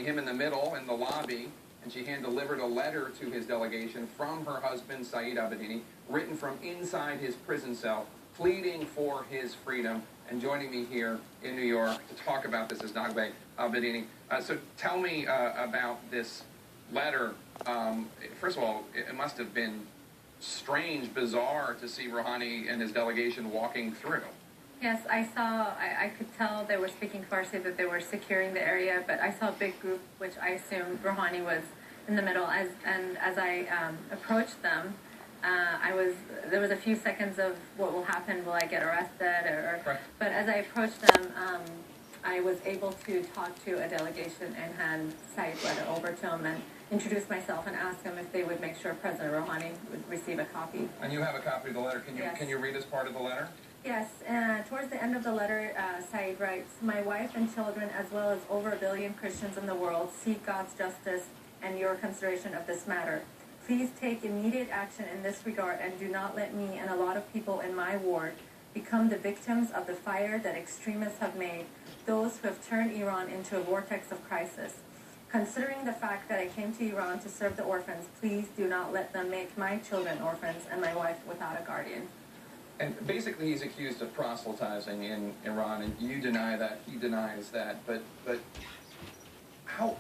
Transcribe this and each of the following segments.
him in the middle in the lobby, and she hand-delivered a letter to his delegation from her husband, Saaed Abedini, written from inside his prison cell, pleading for his freedom. And joining me here in New York to talk about this is Nagbe Abedini. So tell me about this letter. First of all, it must have been strange, bizarre to see Rouhani and his delegation walking through. Yes, I could tell they were speaking Farsi, that they were securing the area, but I saw a big group, which I assumed Rouhani was in the middle. As I approached them, there was a few seconds of what will happen, will I get arrested, Right. But as I approached them, I was able to talk to a delegation and hand Saeed's letter over to them and introduce myself and ask them if they would make sure President Rouhani would receive a copy. And you have a copy of the letter. Yes. Can you read us part of the letter? Yes, towards the end of the letter, Saaed writes, "My wife and children, as well as over 1 billion Christians in the world, seek God's justice and your consideration of this matter. Please take immediate action in this regard and do not let me and a lot of people in my ward become the victims of the fire that extremists have made, those who have turned Iran into a vortex of crisis. Considering the fact that I came to Iran to serve the orphans, please do not let them make my children orphans and my wife without a guardian." And basically, he's accused of proselytizing in Iran, and you deny that. He denies that. But how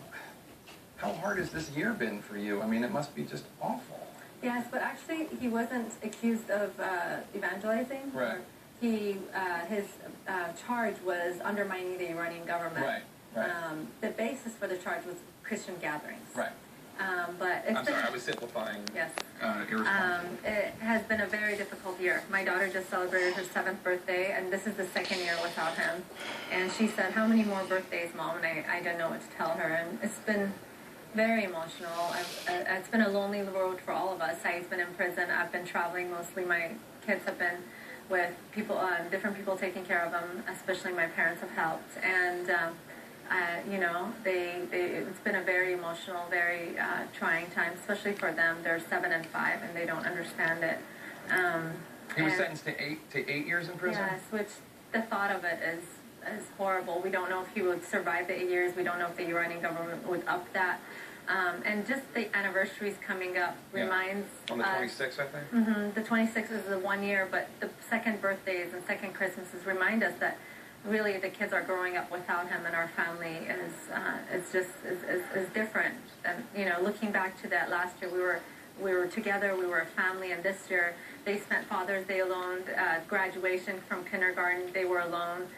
hard has this year been for you? I mean, it must be just awful. Yes, but actually, he wasn't accused of evangelizing. Right. His charge was undermining the Iranian government. Right. The basis for the charge was Christian gatherings. Right. But I'm sorry, I was simplifying. Yes. Irresponsible. It has been a very difficult year. My daughter just celebrated her 7th birthday, and this is the 2nd year without him. And she said, "How many more birthdays, Mom?" And I didn't know what to tell her. And it's been very emotional. It's been a lonely road for all of us. Saeed's been in prison. I've been traveling mostly. My kids have been with people, different people taking care of them, especially my parents have helped. And it's been a very emotional, very trying time, especially for them. They're 7 and 5, and they don't understand it. He was sentenced to 8 years in prison? Yes, which the thought of it is horrible. We don't know if he would survive the 8 years. We don't know if the Iranian government would up that. And just the anniversaries coming up reminds On the 26th, I think? Mm-hmm, the 26th is the 1 year, but the second birthdays and second Christmases remind us that really the kids are growing up without him, and our family is different. And looking back to that last year, we were together, we were a family, and this year they spent Father's Day alone, graduation from kindergarten, they were alone.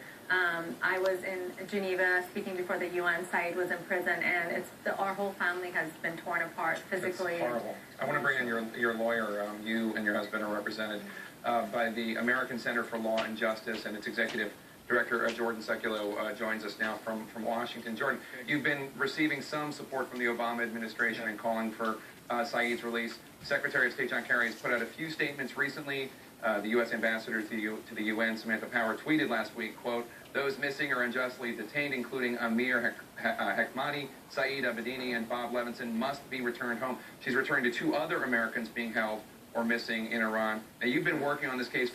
I was in Geneva speaking before the UN. Saaed was in prison, and our whole family has been torn apart physically. It's horrible. I want to bring in your lawyer. You and your husband are represented by the American Center for Law and Justice, and its executive director, Jordan Sekulow, joins us now from Washington. Jordan, you've been receiving some support from the Obama administration and calling for Saeed's release. Secretary of State John Kerry has put out a few statements recently. The U.S. ambassador to the UN, Samantha Power, tweeted last week, quote, "Those missing or unjustly detained, including Amir Hekmati, Saaed Abedini, and Bob Levinson, must be returned home." She's returning to 2 other Americans being held or missing in Iran. Now, you've been working on this case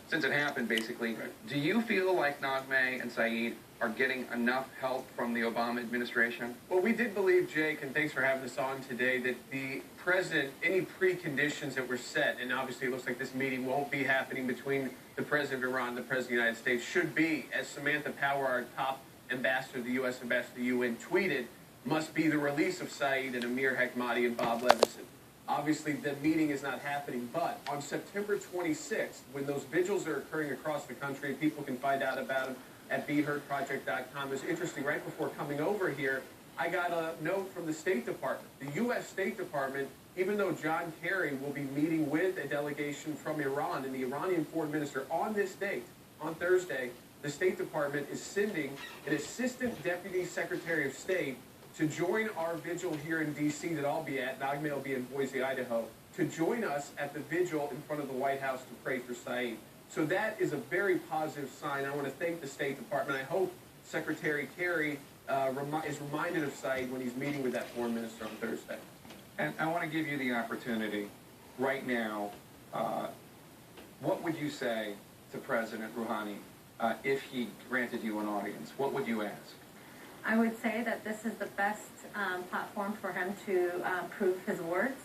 since it happened, basically. Right. Do you feel like Nagme and Saaed are getting enough help from the Obama administration? Well, we did believe, Jake, and thanks for having us on today, that the president, any preconditions that were set, and obviously it looks like this meeting won't be happening between the president of Iran and the president of the United States, should be, as Samantha Power, our top ambassador, the U.S. ambassador to the UN, tweeted, must be the release of Saaed and Amir Hekmati and Bob Levinson. Obviously, the meeting is not happening, but on September 26th, when those vigils are occurring across the country, and people can find out about them at BeHeardProject.com. It's interesting, right before coming over here, I got a note from the State Department. The U.S. State Department, even though John Kerry will be meeting with a delegation from Iran and the Iranian foreign minister on this date, on Thursday, the State Department is sending an assistant deputy secretary of state to join our vigil here in D.C. that I'll be at. Nagme will be in Boise, Idaho, to join us at the vigil in front of the White House to pray for Saaed. So that is a very positive sign. I want to thank the State Department. I hope Secretary Kerry is reminded of Saaed when he's meeting with that foreign minister on Thursday. And I want to give you the opportunity right now. What would you say to President Rouhani if he granted you an audience? What would you ask? I would say that this is the best platform for him to prove his words,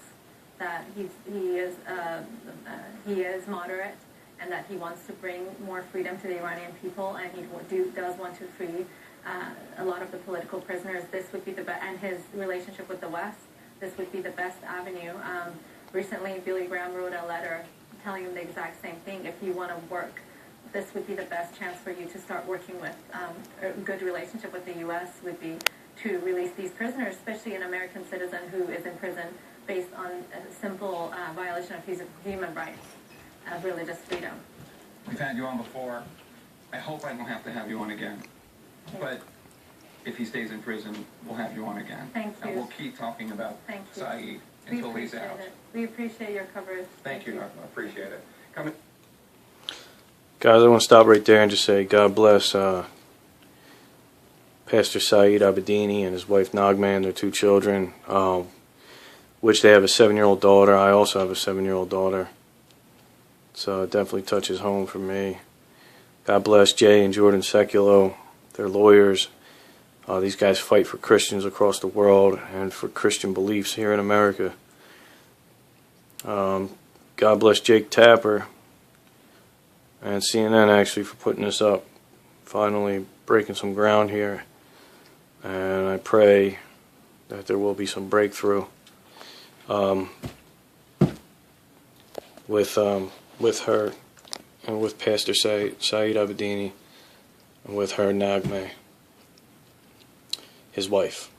that he is moderate, and that he wants to bring more freedom to the Iranian people, and he does want to free a lot of the political prisoners. This would be the best, and his relationship with the West, this would be the best avenue. Recently, Billy Graham wrote a letter telling him the exact same thing. If you want to work, this would be the best chance for you to start working with. A good relationship with the U.S. would be to release these prisoners, especially an American citizen who is in prison based on a simple violation of his human rights, religious freedom. We've had you on before. I hope I don't have to have you on again. But if he stays in prison, we'll have you on again. Thank you. And we'll keep talking about Saaed until he's out. We appreciate your coverage. Thank you. I appreciate it. Guys, I want to stop right there and just say God bless Pastor Saaed Abedini and his wife Nagma and their 2 children, which they have a 7-year-old daughter. I also have a 7-year-old daughter. So it definitely touches home for me. God bless Jay and Jordan Sekulow, their lawyers. These guys fight for Christians across the world and for Christian beliefs here in America. God bless Jake Tapper and CNN actually for putting this up. Finally breaking some ground here. And I pray that there will be some breakthrough with her and with Pastor Saaed Abedini and with her Nagma, his wife,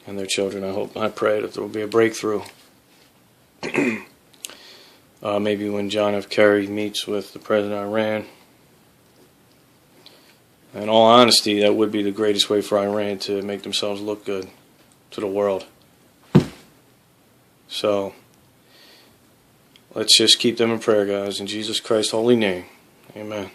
and their children. I pray that there will be a breakthrough. Maybe when John F. Kerry meets with the president of Iran. In all honesty, that would be the greatest way for Iran to make themselves look good to the world. So, let's just keep them in prayer, guys. In Jesus Christ's holy name, amen.